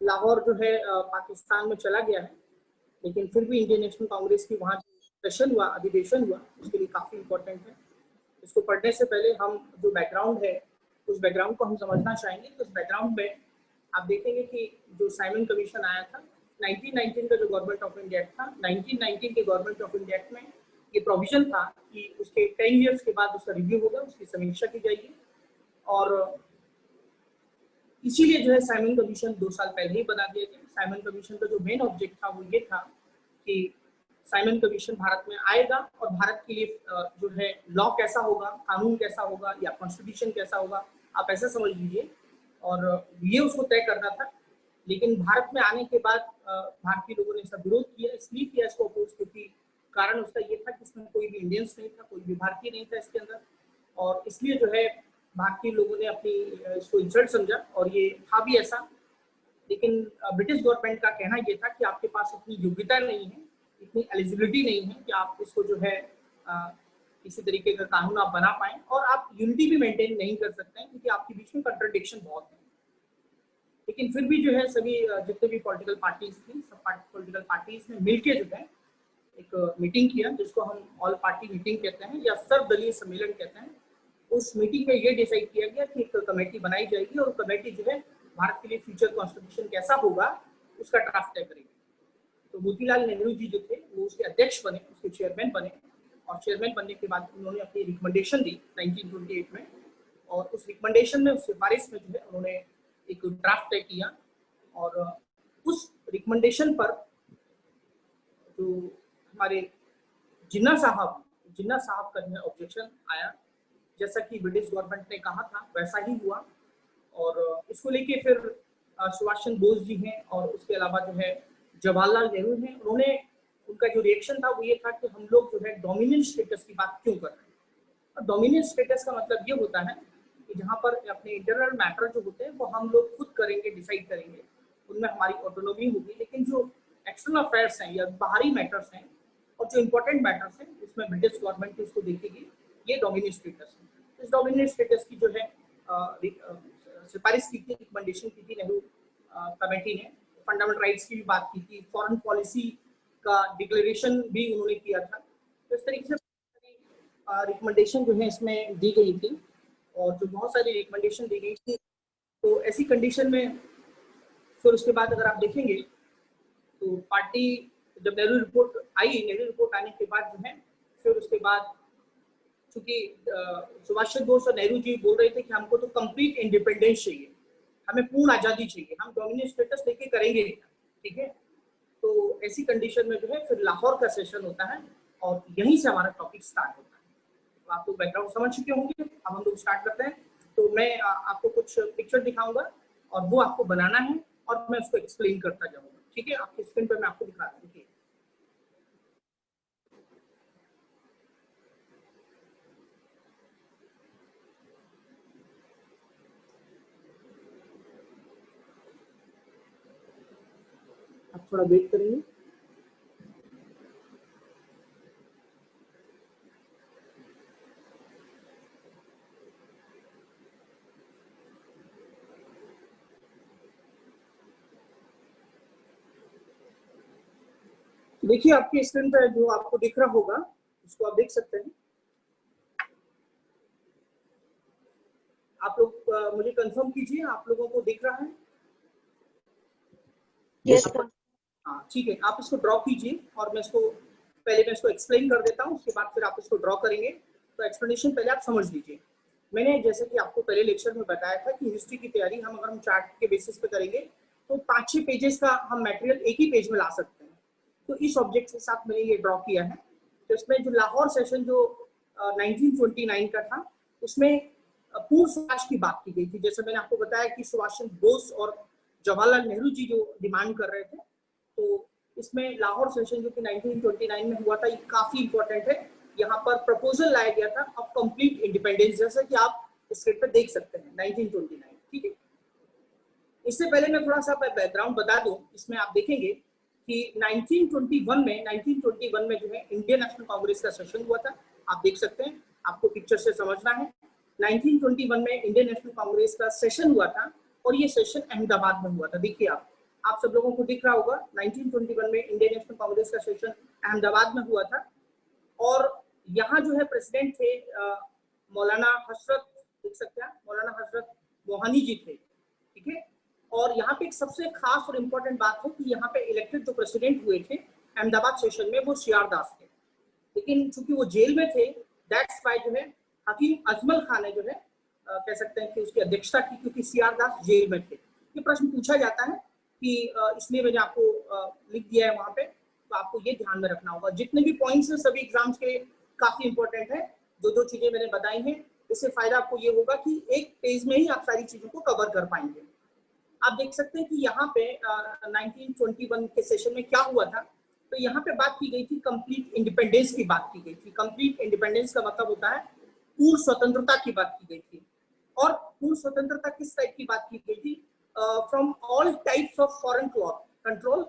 लाहौर जो है पाकिस्तान में चला गया है, लेकिन फिर भी इंडियन नेशनल कांग्रेस की वहाँ सेशन हुआ, अधिवेशन हुआ, उसके लिए काफ़ी इम्पोर्टेंट है। इसको पढ़ने से पहले हम जो बैकग्राउंड है उस बैकग्राउंड को हम समझना चाहेंगे। तो उस बैकग्राउंड में आप देखेंगे कि जो साइमन कमीशन आया था 1919 का, जो गवर्नमेंट ऑफ इंडिया एक्ट था, 1919 के गवर्नमेंट ऑफ इंडिया एक्ट में ये प्रोविजन था कि उसके 10 ईयर्स के बाद उसका रिव्यू होगा, उसकी समीक्षा की जाएगी। और इसीलिए जो है साइमन कमीशन 2 साल पहले ही बना दिया गया। साइमन कमीशन का जो मेन ऑब्जेक्ट था वो ये था कि साइमन कमीशन भारत में आएगा और भारत के लिए जो है लॉ कैसा होगा, कानून कैसा होगा या कॉन्स्टिट्यूशन कैसा होगा, आप ऐसा समझ लीजिए। और ये उसको तय करना था। लेकिन भारत में आने के बाद भारतीय लोगों ने इसका विरोध किया। इसलिए किया इसको अपोज क्योंकि कारण उसका ये था कि इसमें कोई भी इंडियंस नहीं था, कोई भी भारतीय नहीं था इसके अंदर। और इसलिए जो है भारतीय लोगों ने अपनी इसको इंसल्ट समझा और ये था भी ऐसा। लेकिन ब्रिटिश गवर्नमेंट का कहना ये था कि आपके पास इतनी योग्यता नहीं है, इतनी एलिजिबिलिटी नहीं है कि आप इसको जो है किसी तरीके का कानून आप बना पाएं, और आप यूनिटी भी मेंटेन नहीं कर सकते हैं क्योंकि आपके बीच में कंट्राडिक्शन बहुत है। लेकिन फिर भी जो है सभी जितने भी पॉलिटिकल पार्टीज थी, सब पॉलिटिकल पार्टीज ने मिलकर जो है एक मीटिंग किया, जिसको हम ऑल पार्टी मीटिंग कहते हैं या सर्वदलीय सम्मेलन कहते हैं। उस मीटिंग में ये डिसाइड किया गया कि एक कमेटी बनाई जाएगी और कमेटी जो है भारत के लिए फ्यूचर कॉन्स्टिट्यूशन कैसा होगा उसका ड्राफ्ट तय करेगी। तो मोतीलाल नेहरू जी जो थे वो उसके अध्यक्ष बने, उसके चेयरमैन बने, और चेयरमैन बनने के बाद उन्होंने अपनी रिकमेंडेशन दी 1928 में। और उस रिकमेंडेशन में, उस सिफारिश में जो है उन्होंने एक ड्राफ्ट तय किया। और उस रिकमेंडेशन पर जो हमारे जिन्ना साहब का जो है ऑब्जेक्शन आया। जैसा कि ब्रिटिश गवर्नमेंट ने कहा था वैसा ही हुआ। और इसको लेके फिर सुभाष चंद्र बोस जी हैं और उसके अलावा जो है जवाहरलाल नेहरू हैं, उन्होंने, उनका जो रिएक्शन था वो ये था कि हम लोग जो है डोमिनेंट स्टेटस की बात क्यों कर रहे हैं। और डोमिनेंट स्टेटस का मतलब ये होता है कि जहाँ पर अपने इंटरनल मैटर जो होते हैं वो हम लोग खुद करेंगे, डिसाइड करेंगे, उनमें हमारी ऑटोनॉमी होगी। लेकिन जो एक्सटर्नल अफेयर्स हैं या बाहरी मैटर्स हैं और जो इम्पोर्टेंट मैटर्स हैं उसमें ब्रिटिश गवर्नमेंट उसको देखेगी, ये डोमिनेंट स्टेटस है। इस डोमिनेंट स्टेटस की जो है सिफारिश की थी, रिकमेंडेशन की थी नेहरू कमेटी ने। फंडामेंटल राइट्स की भी बात की थी, फॉरेन पॉलिसी का डिक्लेरेशन भी उन्होंने किया था। तो इस तरीके से रिकमेंडेशन जो है इसमें दी गई थी और जो बहुत सारी रिकमेंडेशन दी गई थी। तो ऐसी कंडीशन में फिर उसके बाद अगर आप देखेंगे तो पार्टी, जब नेहरू रिपोर्ट आई, नेहरू रिपोर्ट आने के बाद जो है फिर उसके बाद चूंकि सुभाष चंद्र बोस और नेहरू जी बोल रहे थे कि हमको तो कंप्लीट इंडिपेंडेंस चाहिए, हमें पूर्ण आजादी चाहिए, हम डोमिनेंट स्टेटस लेके करेंगे, ठीक है। तो ऐसी कंडीशन में जो है फिर लाहौर का सेशन होता है और यहीं से हमारा टॉपिक स्टार्ट होता है। तो आप लोग बैकग्राउंड समझ चुके होंगे। अब हम लोग स्टार्ट करते हैं। तो मैं आपको कुछ पिक्चर दिखाऊंगा और वो आपको बनाना है और मैं उसको एक्सप्लेन करता जाऊंगा, ठीक है। आपकी स्क्रीन पर मैं आपको दिखा रहा हूँ, देखिए। आप थोड़ा वेट करेंगे। देखिए आपकी स्क्रीन पर जो आपको दिख रहा होगा उसको आप देख सकते हैं। आप लोग मुझे कंफर्म कीजिए, आप लोगों को दिख रहा है? Yes sir. हाँ ठीक है, आप इसको ड्रॉ कीजिए और मैं इसको एक्सप्लेन कर देता हूँ, उसके बाद फिर आप इसको ड्रॉ करेंगे। तो एक्सप्लेनेशन पहले आप समझ लीजिए। मैंने जैसे कि आपको पहले लेक्चर में बताया था कि हिस्ट्री की तैयारी अगर हम चार्ट के बेसिस पे करेंगे तो 5-6 पेजेस का हम मटेरियल एक ही पेज में ला सकते हैं। तो इस ऑब्जेक्ट के साथ मैंने ये ड्रॉ किया है। तो इसमें जो लाहौर सेशन जो 1929 का था उसमें पूर्ण स्वराज की बात की गई थी। जैसे मैंने आपको बताया कि सुभाष चंद्र बोस और जवाहरलाल नेहरू जी जो डिमांड कर रहे थे, तो इसमें लाहौर सेशन जो कि 1929 में हुआ था, ये काफी इंपॉर्टेंट है। यहाँ पर प्रपोजल लाया गया था ऑफ कंप्लीट इंडिपेंडेंस, जैसा कि आप स्क्रीन पर देख सकते हैं 1929, ठीक है। इससे पहले मैं थोड़ा सा बैकग्राउंड बता दूं। इसमें आप देखेंगे कि 1921 में जो है इंडियन नेशनल कांग्रेस का सेशन हुआ था। आप देख सकते हैं, आपको पिक्चर से समझना है। 1921 में इंडियन नेशनल कांग्रेस का सेशन हुआ था और ये सेशन अहमदाबाद में हुआ था। देखिए आप आप सब लोगों को दिख रहा होगा 1921 में इंडियन नेशनल कांग्रेस का सेशन अहमदाबाद में हुआ था और यहाँ जो है प्रेसिडेंट थे मौलाना हजरत, देख सकते हैं मौलाना हजरत मोहानी जी थे, ठीक है। और यहाँ पे एक सबसे खास और इम्पोर्टेंट बात है कि यहाँ पे इलेक्टेड जो प्रेसिडेंट हुए थे अहमदाबाद सेशन में वो सीआर दास थे, लेकिन चूंकि वो जेल में थे दैट्स वाई जो है हकीम अजमल खान ने जो है कह सकते हैं कि उसकी अध्यक्षता की, क्योंकि सीआर दास जेल में थे। ये प्रश्न पूछा जाता है कि इसलिए मैंने आपको लिख दिया है वहां पे, तो आपको ये ध्यान में रखना होगा। जितने भी पॉइंट्स हैं सभी एग्जाम्स के काफी इंपॉर्टेंट है। जो चीजें मैंने बताई हैं इससे फायदा आपको ये होगा कि एक पेज में ही आप सारी चीजों को कवर कर पाएंगे। आप देख सकते हैं कि यहाँ पे 1921 के सेशन में क्या हुआ था, तो यहाँ पे बात की गई थी कंप्लीट इंडिपेंडेंस की बात की गई थी। कंप्लीट इंडिपेंडेंस का मतलब होता है पूर्ण स्वतंत्रता की बात की गई थी। और पूर्ण स्वतंत्रता किस टाइप की बात की गई थी? From all types of foreign control,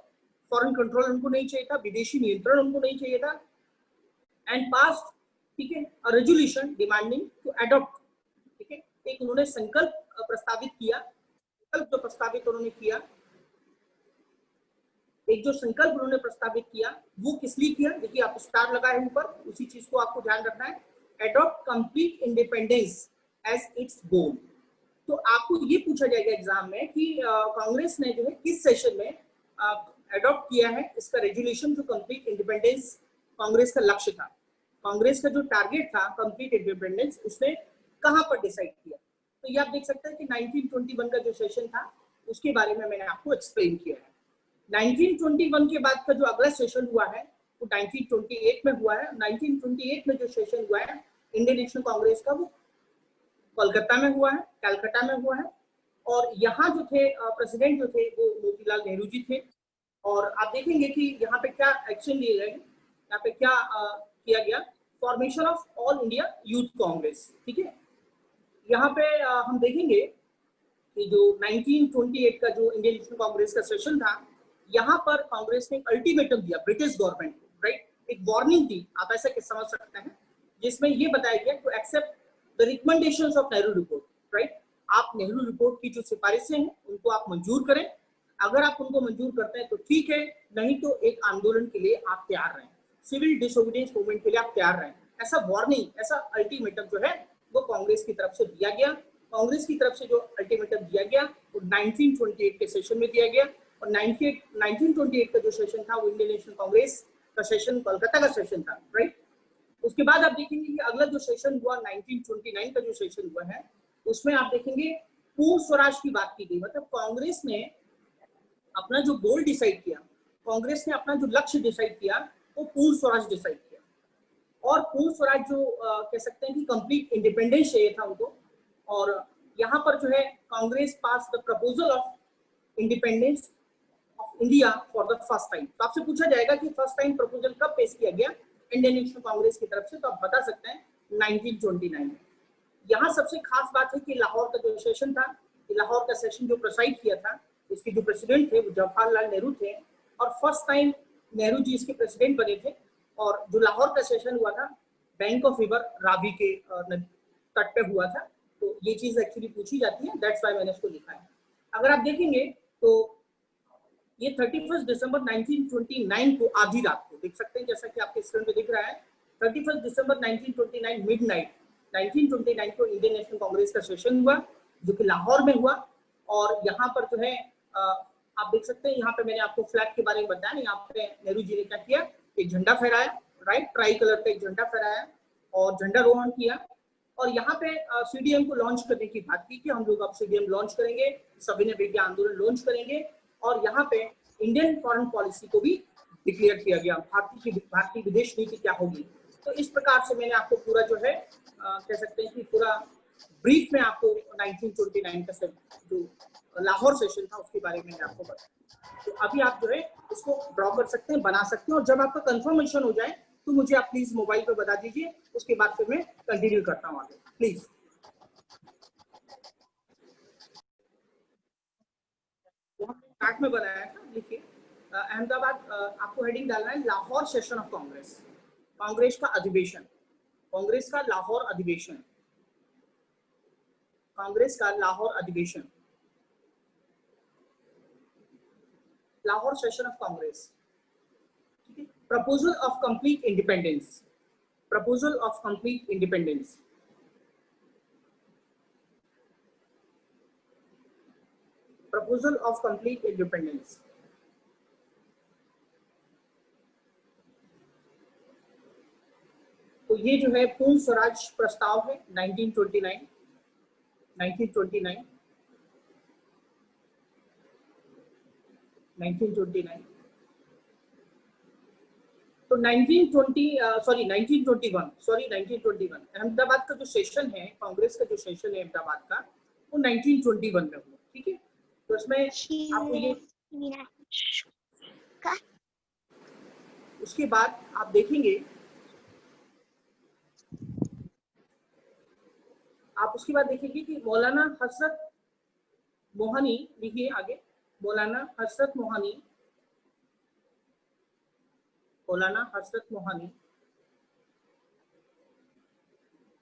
foreign control उनको नहीं चाहिए था, विदेशी नियंत्रण उनको नहीं चाहिए था। एंड पास, ठीक है, रेजोल्यूशन डिमांडिंग टू अडॉप्ट, ठीक है, एक उन्होंने संकल्प प्रस्तावित किया। संकल्प जो प्रस्तावित उन्होंने किया, एक जो संकल्प उन्होंने प्रस्तावित किया वो किस लिए किया? देखिए आप स्टार लगा है ऊपर, उसी चीज को आपको ध्यान रखना है। Adopt complete independence as its goal. तो आपको ये पूछा जाएगा एग्जाम में कि कांग्रेस ने जो है किस सेशन में अडॉप्ट किया है इसका रेजोल्यूशन, जो कंप्लीट इंडिपेंडेंस कांग्रेस का लक्ष्य था, कांग्रेस का जो टारगेट था कंप्लीट इंडिपेंडेंस, उसने कहां पर डिसाइड किया। तो ये आप देख सकते हैं कि 1921 का जो सेशन था उसके बारे में मैंने आपको एक्सप्लेन किया है। 1921 के बाद का जो अगला सेशन हुआ है वो 1928 में हुआ है। 1928 में जो सेशन हुआ है इंडियन नेशनल कांग्रेस का, वो कोलकाता में हुआ है, कलकत्ता में हुआ है। और यहाँ जो थे प्रेसिडेंट जो थे वो मोतीलाल नेहरू जी थे। और आप देखेंगे कि यहाँ पे क्या एक्शन लिए गए, यहाँ पे क्या किया गया, formation of all India youth Congress, ठीक है। यहाँ पे हम देखेंगे कि जो 1928 का जो इंडियन नेशनल कांग्रेस का सेशन था, यहाँ पर कांग्रेस ने अल्टीमेटम दिया ब्रिटिश गवर्नमेंट को, राइट, एक वार्निंग दी, आप ऐसा समझ सकते हैं, जिसमें ये बताया गया to accept the recommendations of Nehru report, right. आप नेहरू रिपोर्ट की जो सिफारिशें हैं उनको आप मंजूर करें। अगर आप उनको मंजूर करते हैं तो ठीक है, नहीं तो एक आंदोलन के लिए आप तैयार रहें, सिविल डिसोबीडियंस मूवमेंट के लिए आप तैयार रहें। ऐसा वार्निंग, ऐसा अल्टीमेटम जो है वो कांग्रेस की तरफ से दिया गया। कांग्रेस की तरफ से जो अल्टीमेटम दिया गया वो 1928 के सेशन में दिया गया। और 1928 का जो सेशन था वो इंडियन नेशनल कांग्रेस का सेशन, कोलकाता का सेशन था, राइट। उसके बाद आप देखेंगे कि अगला जो सेशन हुआ 1929 का जो सेशन हुआ है, उसमें आप देखेंगे पूर्ण स्वराज की बात की गई। मतलब कांग्रेस ने अपना जो गोल डिसाइड किया, कांग्रेस ने अपना जो लक्ष्य डिसाइड किया वो पूर्ण स्वराज डिसाइड किया। और पूर्ण स्वराज जो कह सकते हैं कि कंप्लीट इंडिपेंडेंस चाहिए था उनको। और यहाँ पर जो है Congress pass the proposal of independence of India for the first time. तो आपसे पूछा जाएगा कि फर्स्ट टाइम प्रपोजल कब पेश किया गया इंडियन नेशनल कांग्रेस की तरफ से, तो आप बता सकते हैं 1929 में। यहाँ सबसे खास बात है कि लाहौर का जो सेशन था, लाहौर का सेशन जो प्रेसाइड किया था, इसके जो प्रेसिडेंट थे वो जवाहरलाल नेहरू थे। और फर्स्ट टाइम नेहरू जी इसके प्रेसिडेंट बने थे। और जो लाहौर का सेशन हुआ था बैंक ऑफ रिवर रावी के तट पे हुआ था। तो ये चीज एक्चुअली पूछी जाती है, दैट्स व्हाई मैंने इसको लिखा है। अगर आप देखेंगे तो ये 31 दिसंबर 1929 को आधी रात को, देख सकते हैं जैसा कि आपके स्क्रीन पे दिख रहा है, 31 दिसंबर 1929 मिडनाइट 1929 को इंडियन नेशनल कांग्रेस का सेशन हुआ जो कि लाहौर में हुआ। और यहाँ पर जो है आप देख सकते हैं, यहाँ पे मैंने आपको फ्लैग के बारे में बताया। यहाँ पे नेहरू जी ने क्या किया, एक झंडा फहराया, राइट, ट्राई कलर का एक झंडा फहराया और झंडारोहण किया। और यहाँ पे सीडीएम को लॉन्च करने की बात की कि हम लोग अब सीडीएम लॉन्च करेंगे, सविनय विज्ञान आंदोलन लॉन्च करेंगे। और यहाँ पे इंडियन फॉरेन पॉलिसी को भी डिक्लेयर किया गया, भारतीय विदेश नीति क्या होगी। तो इस प्रकार से मैंने आपको पूरा जो है कह सकते हैं कि पूरा ब्रीफ में आपको 1929 का जो लाहौर सेशन था उसके बारे में आपको बताया। तो अभी आप जो है इसको ड्रॉ कर सकते हैं, बना सकते हैं। और जब आपका कंफर्मेशन हो जाए तो मुझे आप प्लीज मोबाइल पे बता दीजिए, उसके बाद फिर मैं कंटिन्यू करता हूँ आगे, प्लीज। चार्ट में बनाया था, देखिए अहमदाबाद, आपको हेडिंग डालना है लाहौर सेशन ऑफ कांग्रेस, कांग्रेस का अधिवेशन, कांग्रेस का लाहौर अधिवेशन, कांग्रेस का लाहौर अधिवेशन। लाहौर सेशन ऑफ कांग्रेस, ठीक है। Proposal of complete independence, proposal of complete independence, proposal of complete independence. तो ये जो है पूर्ण स्वराज प्रस्ताव है 1929, 1929, 1929। तो 1921 अहमदाबाद का जो सेशन है, कांग्रेस का जो सेशन है अहमदाबाद का, वो 1921 में हुआ, ठीक है। तो इसमें आपको ये, उसके बाद आप देखेंगे, आप उसके बाद देखेंगे कि मौलाना हसरत मोहानी, लिखिए आगे, मौलाना Hasrat Mohani, Maulana Hasrat Mohani,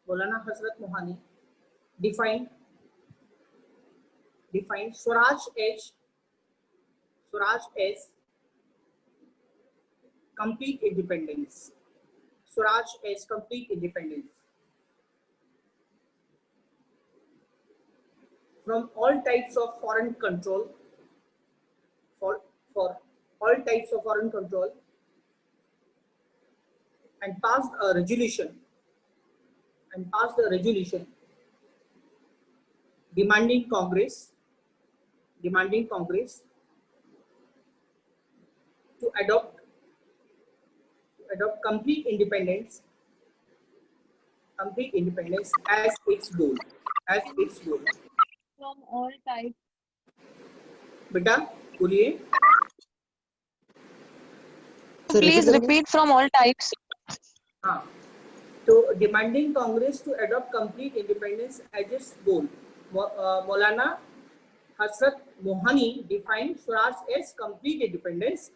Maulana Hasrat Mohani define Swaraj as complete independence, Swaraj as complete independence from all types of foreign control, for all types of foreign control, and passed a resolution, demanding Congress to adopt complete independence as its goal, from all types. बेटा बोलिए। Please repeat from all types. हाँ, तो demanding Congress to adopt complete independence as its goal, Maulana Hasrat Mohani defined Swaraj as complete independence